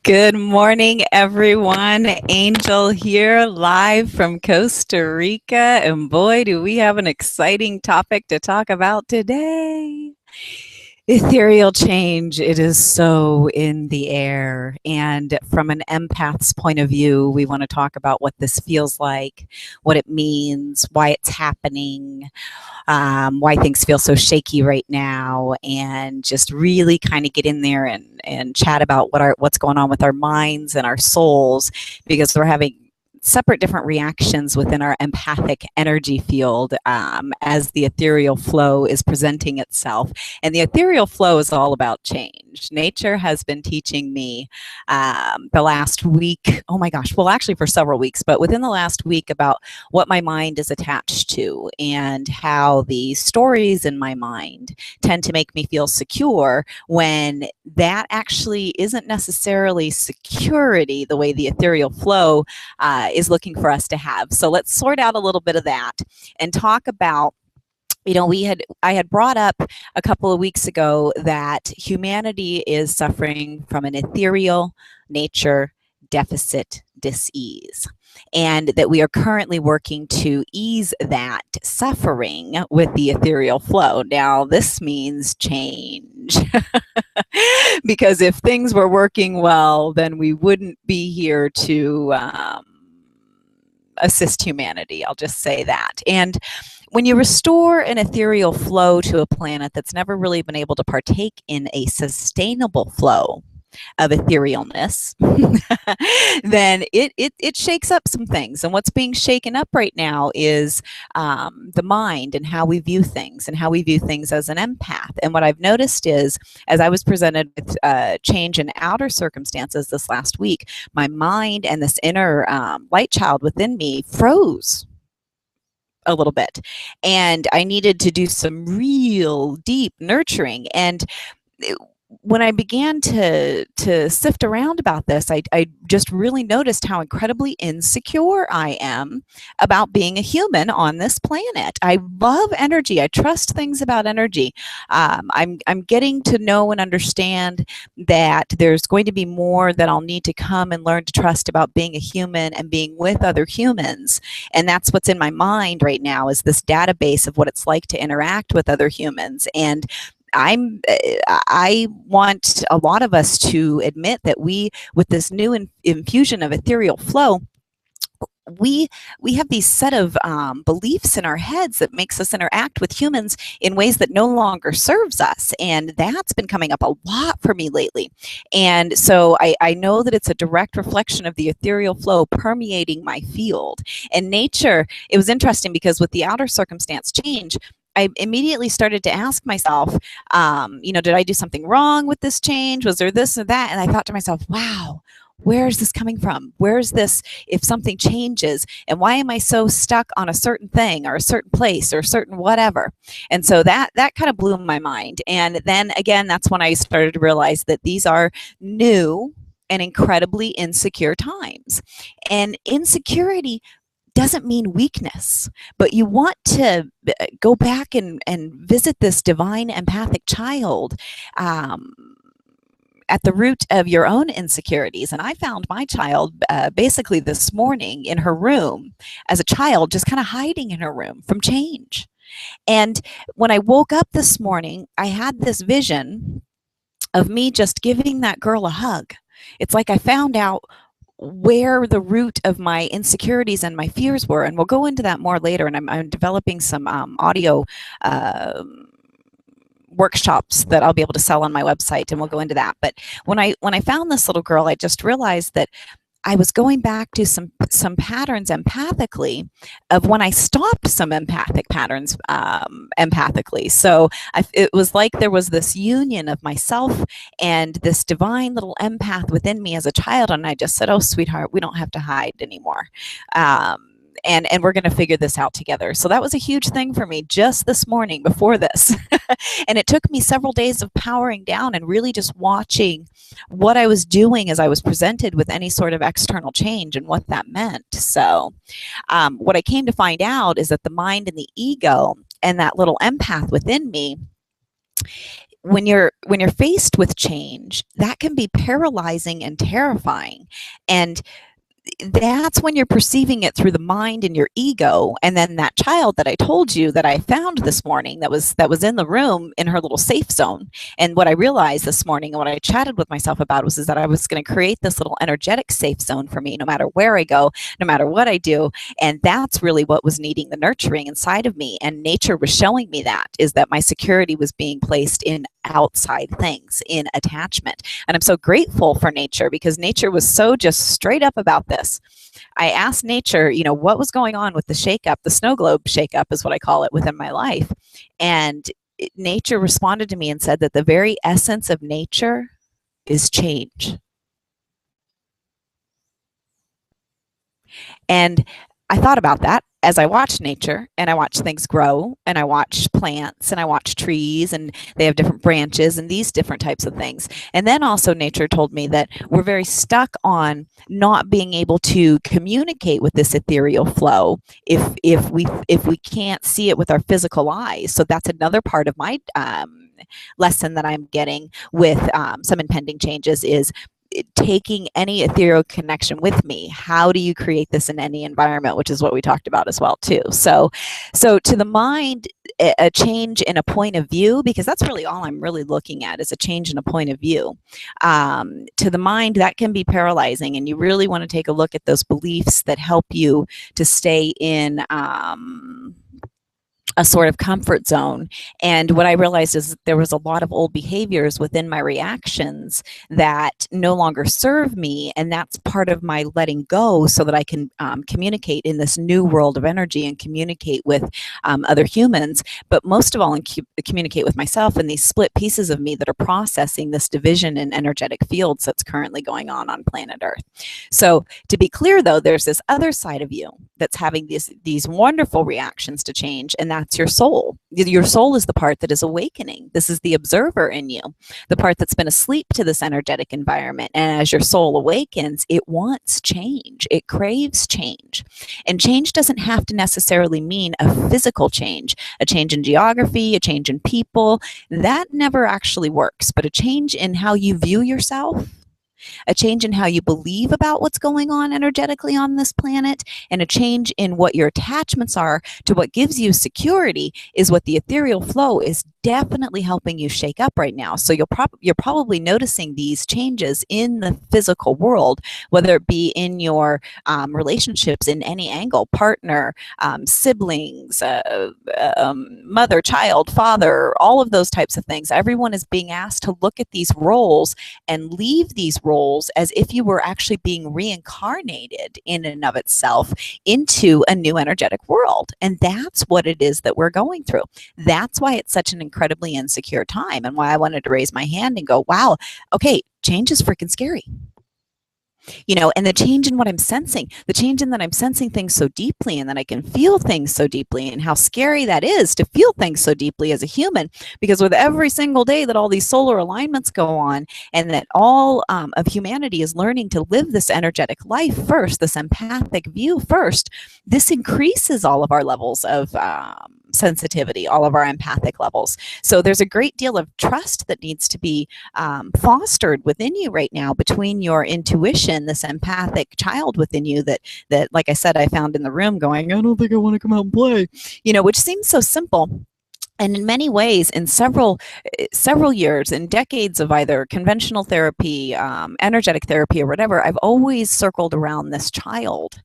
Good morning, everyone. Angel here, live from Costa Rica. And boy, do we have an exciting topic to talk about today. Ethereal change, it is so in the air. And from an empath's point of view, we want to talk about what this feels like, what it means, why it's happening, why things feel so shaky right now, and just really kind of get in there and chat about what's going on with our minds and our souls, because we're having separate different reactions within our empathic energy field as the ethereal flow is presenting itself. And the ethereal flow is all about change. Nature has been teaching me the last week, oh my gosh, well, actually for several weeks, but within the last week, about what my mind is attached to and how the stories in my mind tend to make me feel secure when that actually isn't necessarily security the way the ethereal flow is looking for us to have. So let's sort out a little bit of that and talk about, I had brought up a couple of weeks ago that humanity is suffering from an ethereal nature deficit dis-ease, and that we are currently working to ease that suffering with the ethereal flow. Now, this means change. Because if things were working well, then we wouldn't be here to assist humanity. I'll just say that. And when you restore an ethereal flow to a planet that's never really been able to partake in a sustainable flow of etherealness, then it shakes up some things. And what's being shaken up right now is the mind and how we view things and how we view things as an empath. And what I've noticed is, as I was presented with change in outer circumstances this last week, my mind and this inner light child within me froze a little bit. And I needed to do some real deep nurturing. And when I began to sift around about this, I just really noticed how incredibly insecure I am about being a human on this planet. I love energy. I trust things about energy. I'm getting to know and understand that there's going to be more that I'll need to come and learn to trust about being a human and being with other humans. And that's what's in my mind right now, is this database of what it's like to interact with other humans. And I want a lot of us to admit that we, with this new infusion of ethereal flow, we have these set of beliefs in our heads that makes us interact with humans in ways that no longer serves us. And that's been coming up a lot for me lately. And so I know that it's a direct reflection of the ethereal flow permeating my field. And nature, it was interesting because with the outer circumstance change, I immediately started to ask myself, did I do something wrong with this change? Was there this or that? And I thought to myself, wow, where is this coming from? Where is this if something changes? And why am I so stuck on a certain thing or a certain place or a certain whatever? And so that kind of blew my mind. And then again, that's when I started to realize that these are new and incredibly insecure times. And insecurity doesn't mean weakness, but you want to go back and visit this divine empathic child at the root of your own insecurities. And I found my child basically this morning in her room as a child, just kind of hiding in her room from change. And when I woke up this morning, I had this vision of me just giving that girl a hug. It's like I found out where the root of my insecurities and my fears were. And we'll go into that more later. And I'm developing some audio workshops that I'll be able to sell on my website, and we'll go into that. But when I found this little girl, I just realized that I was going back to some patterns empathically of when I stopped some empathic patterns empathically. So it was like there was this union of myself and this divine little empath within me as a child. And I just said, oh, sweetheart, we don't have to hide anymore. And we're going to figure this out together. So that was a huge thing for me just this morning before this. And it took me several days of powering down and really just watching what I was doing as I was presented with any sort of external change and what that meant. So what I came to find out is that the mind and the ego and that little empath within me when you're faced with change, that can be paralyzing and terrifying. And that's when you're perceiving it through the mind and your ego. And then that child that I told you that I found this morning, that was in the room in her little safe zone. And what I realized this morning and what I chatted with myself about was is that I was going to create this little energetic safe zone for me no matter where I go, no matter what I do. And that's really what was needing the nurturing inside of me. And nature was showing me that, is that my security was being placed in outside things, in attachment. And I'm so grateful for nature, because nature was so just straight up about this. I asked nature, what was going on with the shakeup, the snow globe shakeup is what I call it within my life. And nature responded to me and said that the very essence of nature is change. And I thought about that as I watch nature, and I watch things grow, and I watch plants, and I watch trees, and they have different branches and these different types of things. And then also nature told me that we're very stuck on not being able to communicate with this ethereal flow if we can't see it with our physical eyes. So that's another part of my lesson that I'm getting with some impending changes is taking any ethereal connection with me. How do you create this in any environment, which is what we talked about as well too. So to the mind, a change in a point of view, because that's really all I'm really looking at is a change in a point of view. To the mind, that can be paralyzing, and you really want to take a look at those beliefs that help you to stay in a sort of comfort zone. And what I realized is there was a lot of old behaviors within my reactions that no longer serve me. And that's part of my letting go so that I can communicate in this new world of energy and communicate with other humans, but most of all, communicate with myself and these split pieces of me that are processing this division in energetic fields that's currently going on planet Earth. So to be clear though, there's this other side of you that's having these wonderful reactions to change, and that's your soul. Your soul is the part that is awakening. This is the observer in you, the part that's been asleep to this energetic environment. And as your soul awakens, it wants change. It craves change. And change doesn't have to necessarily mean a physical change, a change in geography, a change in people. That never actually works. But a change in how you view yourself, a change in how you believe about what's going on energetically on this planet, and a change in what your attachments are to what gives you security is what the ethereal flow is definitely helping you shake up right now. So you're probably noticing these changes in the physical world, whether it be in your relationships in any angle, partner, siblings, mother, child, father, all of those types of things. Everyone is being asked to look at these roles and leave these roles as if you were actually being reincarnated in and of itself into a new energetic world. And that's what it is that we're going through. That's why it's such an incredibly insecure time, and why I wanted to raise my hand and go, wow, okay, change is freaking scary. And the change in what I'm sensing, the change in that I'm sensing things so deeply and that I can feel things so deeply, and how scary that is to feel things so deeply as a human, because with every single day that all these solar alignments go on, and that all of humanity is learning to live this energetic life first, this empathic view first, this increases all of our levels of sensitivity, all of our empathic levels. So there's a great deal of trust that needs to be fostered within you right now between your intuition, this empathic child within you that like I said, I found in the room going, I don't think I want to come out and play, which seems so simple. And in many ways, in several years and decades of either conventional therapy, energetic therapy, or whatever, I've always circled around this child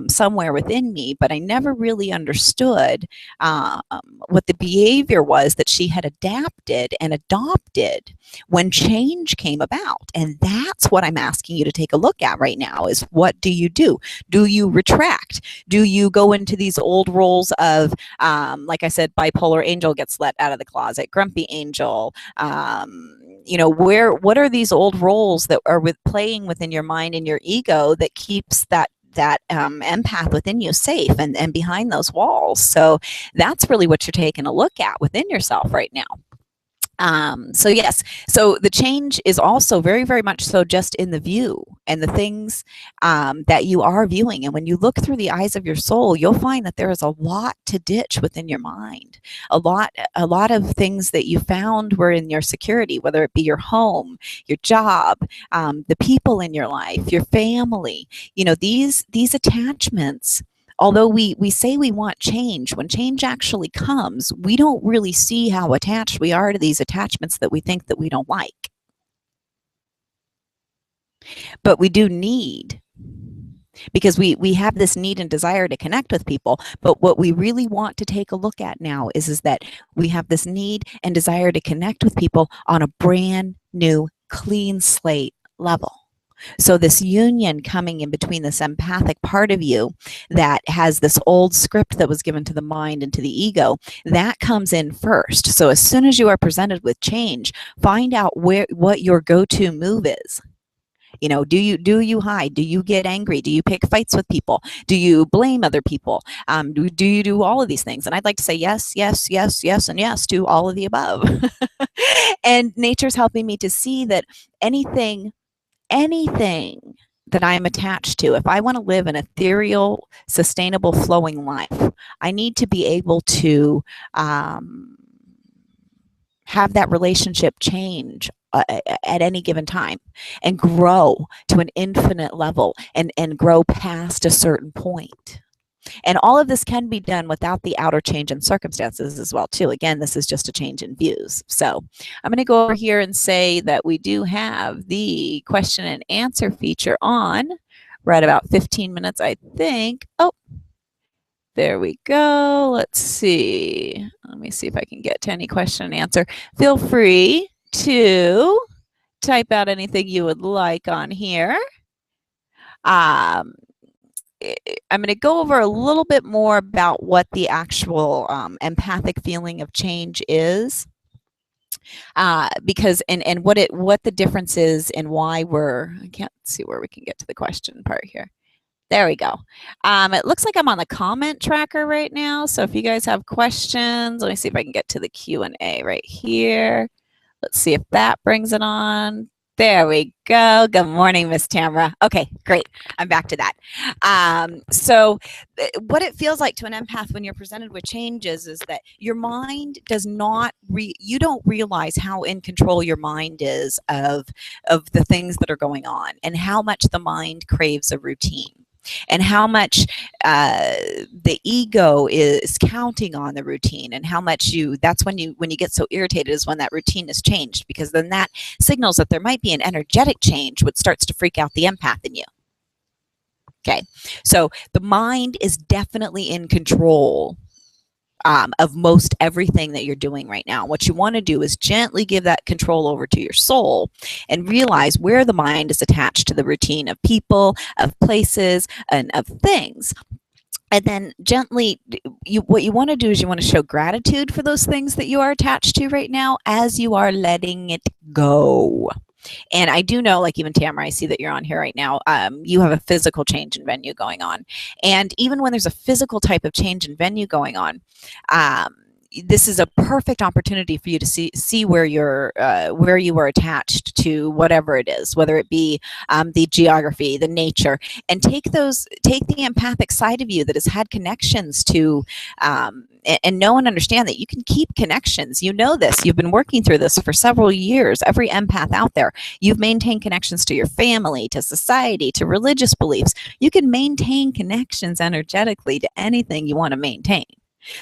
somewhere within me, but I never really understood what the behavior was that she had adapted and adopted when change came about. And that's what I'm asking you to take a look at right now is, what do you do? Do you retract? Do you go into these old roles of, like I said, bipolar angel gets let out of the closet, grumpy angel, what are these old roles that are playing within your mind and your ego that keeps that empath within you safe and behind those walls? So that's really what you're taking a look at within yourself right now. So yes, so the change is also very, very much so just in the view and the things that you are viewing. And when you look through the eyes of your soul, you'll find that there is a lot to ditch within your mind. A lot of things that you found were in your security, whether it be your home, your job, the people in your life, your family. You know, these attachments, although we say we want change, when change actually comes, we don't really see how attached we are to these attachments that we think that we don't like. But we do need, because we have this need and desire to connect with people. But what we really want to take a look at now is that we have this need and desire to connect with people on a brand new, clean slate level. So this union coming in between this empathic part of you that has this old script that was given to the mind and to the ego, that comes in first. So as soon as you are presented with change, find out what your go-to move is. You know, do you hide? Do you get angry? Do you pick fights with people? Do you blame other people? Do you do all of these things? And I'd like to say yes, yes, yes, yes, and yes to all of the above. And nature's helping me to see that anything that I am attached to, if I want to live an ethereal, sustainable, flowing life, I need to be able to have that relationship change at any given time and grow to an infinite level and grow past a certain point. And all of this can be done without the outer change in circumstances as well, too. Again, this is just a change in views. So I'm going to go over here and say that we do have the question and answer feature on. We're at about 15 minutes, I think. Oh, there we go. Let's see. Let me see if I can get to any question and answer. Feel free to type out anything you would like on here. I'm going to go over a little bit more about what the actual empathic feeling of change is, because and what the difference is and why I can't see where we can get to the question part here. There we go. It looks like I'm on the comment tracker right now. So if you guys have questions, let me see if I can get to the Q&A right here. Let's see if that brings it on. There we go. Good morning, Miss Tamara. Okay, great. I'm back to that. So what it feels like to an empath when you're presented with changes is that your mind does not, you don't realize how in control your mind is of the things that are going on and how much the mind craves a routine. And how much the ego is counting on the routine, and how much that's when you get so irritated is when that routine is changed, because then that signals that there might be an energetic change, which starts to freak out the empath in you. Okay, so the mind is definitely in control of most everything that you're doing right now. What you want to do is gently give that control over to your soul and realize where the mind is attached to the routine of people, of places, and of things. And then gently, what you want to do is you want to show gratitude for those things that you are attached to right now as you are letting it go. And I do know, like even Tamara, I see that you're on here right now. You have a physical change in venue going on. And even when there's a physical type of change in venue going on, this is a perfect opportunity for you to see where you were attached to whatever it is, whether it be the geography, the nature, and take the empathic side of you that has had connections to and know and understand that you can keep connections. You know this. You've been working through this for several years. Every empath out there, you've maintained connections to your family, to society, to religious beliefs. You can maintain connections energetically to anything you want to maintain.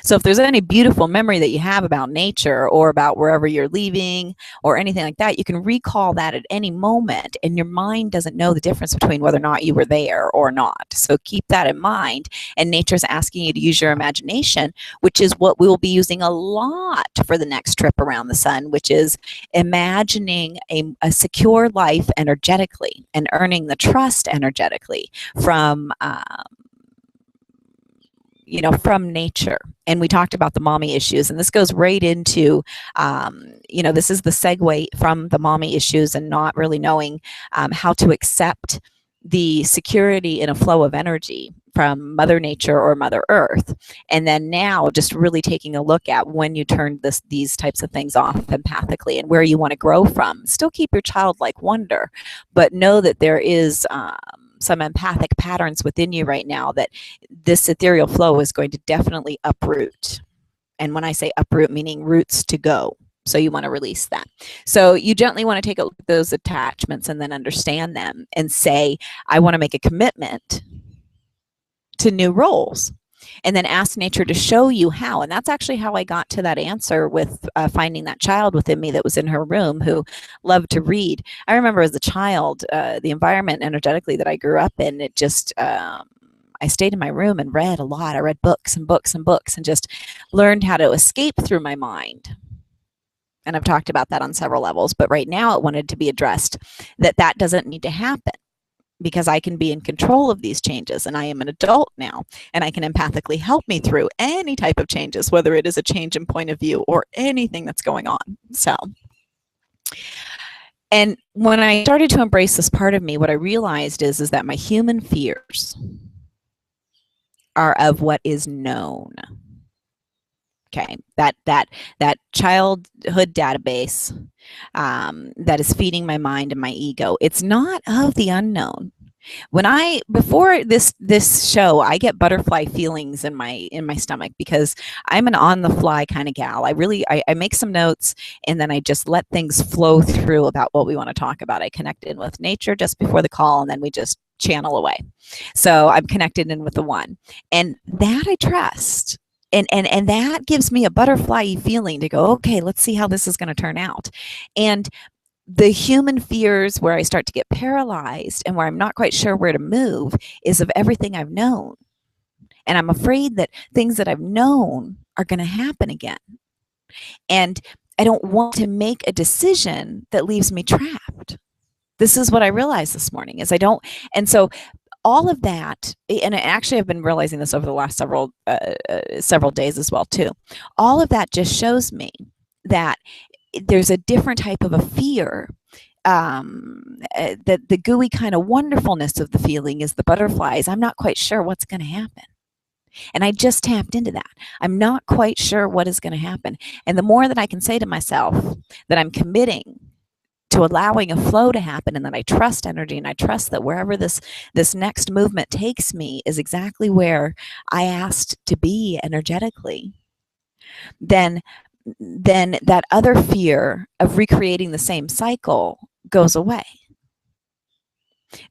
So if there's any beautiful memory that you have about nature or about wherever you're leaving or anything like that, you can recall that at any moment, and your mind doesn't know the difference between whether or not you were there or not. So keep that in mind. And nature's asking you to use your imagination, which is what we will be using a lot for the next trip around the sun, which is imagining a secure life energetically and earning the trust energetically from from nature. And we talked about the mommy issues, and this goes right into, this is the segue from the mommy issues and not really knowing how to accept the security in a flow of energy from Mother Nature or Mother Earth. And then now just really taking a look at when you turn these types of things off empathically and where you want to grow from. Still keep your childlike wonder, but know that there is some empathic patterns within you right now that this ethereal flow is going to definitely uproot. And when I say uproot, meaning roots to go. So you want to release that. So you gently want to take a look at those attachments and then understand them and say, I want to make a commitment to new roles. And then ask nature to show you how. And that's actually how I got to that answer with finding that child within me that was in her room who loved to read. I remember as a child, the environment energetically that I grew up in, it just, I stayed in my room and read a lot. I read books and books and books and just learned how to escape through my mind. And I've talked about that on several levels, but right now it wanted to be addressed that that doesn't need to happen because I can be in control of these changes and I am an adult now and I can empathically help me through any type of changes, whether it is a change in point of view or anything that's going on. So, and when I started to embrace this part of me, what I realized is that my human fears are of what is known. Okay, that childhood database that is feeding my mind and my ego. It's not of the unknown. Before this show, I get butterfly feelings in my stomach because I'm an on the fly kind of gal. I make some notes and then I just let things flow through about what we want to talk about. I connect in with nature just before the call and then we just channel away. So I'm connected in with the one, and that I trust. And that gives me a butterfly feeling to go, okay, let's see how this is going to turn out. And the human fears where I start to get paralyzed and where I'm not quite sure where to move is of everything I've known. And I'm afraid that things that I've known are going to happen again. And I don't want to make a decision that leaves me trapped. This is what I realized this morning is I don't. And so all of that, and actually I've been realizing this over the last several days as well too. All of that just shows me that there's a different type of a fear. That the gooey kind of wonderfulness of the feeling is the butterflies. I'm not quite sure what's going to happen. And I just tapped into that. I'm not quite sure what is going to happen. And the more that I can say to myself that I'm committing to allowing a flow to happen and that I trust energy and I trust that wherever this next movement takes me is exactly where I asked to be energetically, then that other fear of recreating the same cycle goes away.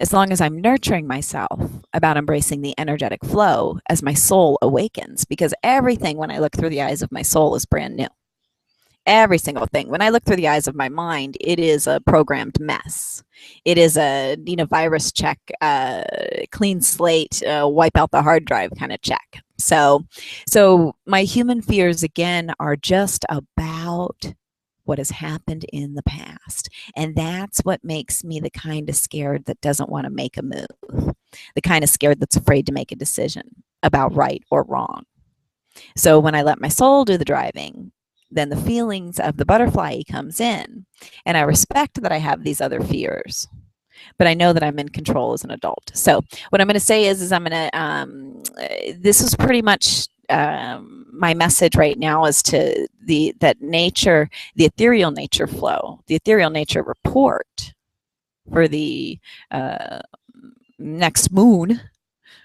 As long as I'm nurturing myself about embracing the energetic flow as my soul awakens, because everything when I look through the eyes of my soul is brand new. Every single thing. When I look through the eyes of my mind, it is a programmed mess. It is a virus check, clean slate, wipe out the hard drive kind of check. So my human fears again are just about what has happened in the past. And that's what makes me the kind of scared that doesn't want to make a move. The kind of scared that's afraid to make a decision about right or wrong. So when I let my soul do the driving, then the feelings of the butterfly comes in, and I respect that I have these other fears, but I know that I'm in control as an adult. So what I'm going to say is I'm going to, this is pretty much my message right now as to that nature, the ethereal nature flow, the ethereal nature report for the next moon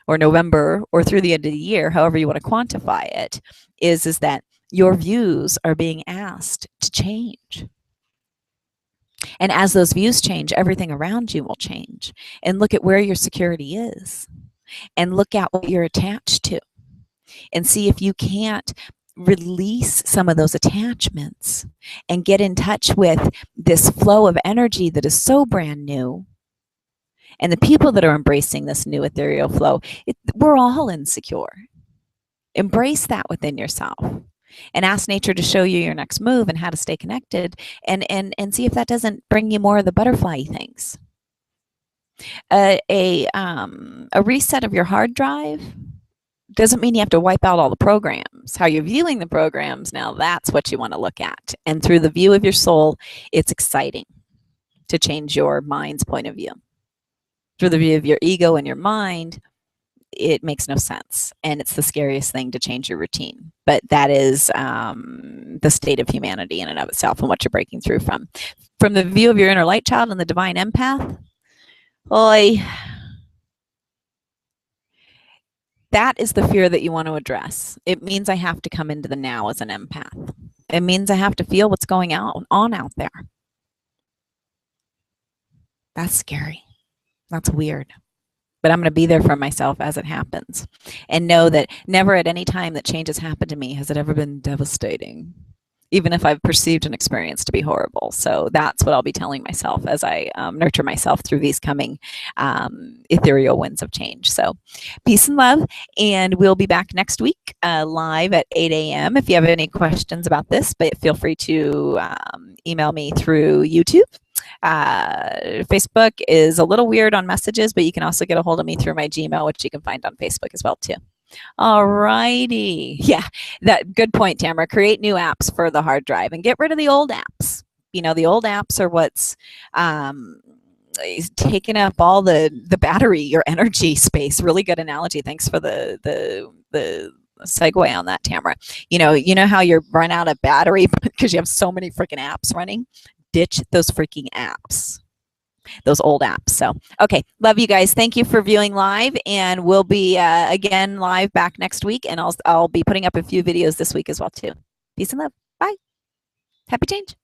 or November or through the end of the year, however you want to quantify it, is that your views are being asked to change. And as those views change, everything around you will change. And look at where your security is. And look at what you're attached to. And see if you can't release some of those attachments and get in touch with this flow of energy that is so brand new. And the people that are embracing this new ethereal flow, we're all insecure. Embrace that within yourself. And ask nature to show you your next move and how to stay connected, and see if that doesn't bring you more of the butterfly things. A reset of your hard drive doesn't mean you have to wipe out all the programs. How you're viewing the programs, now that's what you want to look at. And through the view of your soul, it's exciting to change your mind's point of view. Through the view of your ego and your mind, it makes no sense. And it's the scariest thing to change your routine. But that is the state of humanity in and of itself and what you're breaking through from. From the view of your inner light child and the divine empath, boy, that is the fear that you want to address. It means I have to come into the now as an empath. It means I have to feel what's going on out there. That's scary. That's weird. But I'm going to be there for myself as it happens and know that never at any time that change has happened to me has it ever been devastating, even if I've perceived an experience to be horrible. So that's what I'll be telling myself as I nurture myself through these coming ethereal winds of change. So peace and love. And we'll be back next week live at 8 a.m. If you have any questions about this, but feel free to email me through YouTube. Facebook is a little weird on messages, but you can also get a hold of me through my Gmail, which you can find on Facebook as well too. All righty. Yeah, that good point, Tamara. Create new apps for the hard drive and get rid of the old apps. You know, the old apps are what's taking up all the battery, your energy space. Really good analogy. Thanks for the segue on that, Tamara. You know how you're run out of battery because you have so many freaking apps running? Ditch those freaking apps, those old apps. So, okay, love you guys. Thank you for viewing live, and we'll be again live back next week, and I'll be putting up a few videos this week as well too. Peace and love. Bye. Happy change.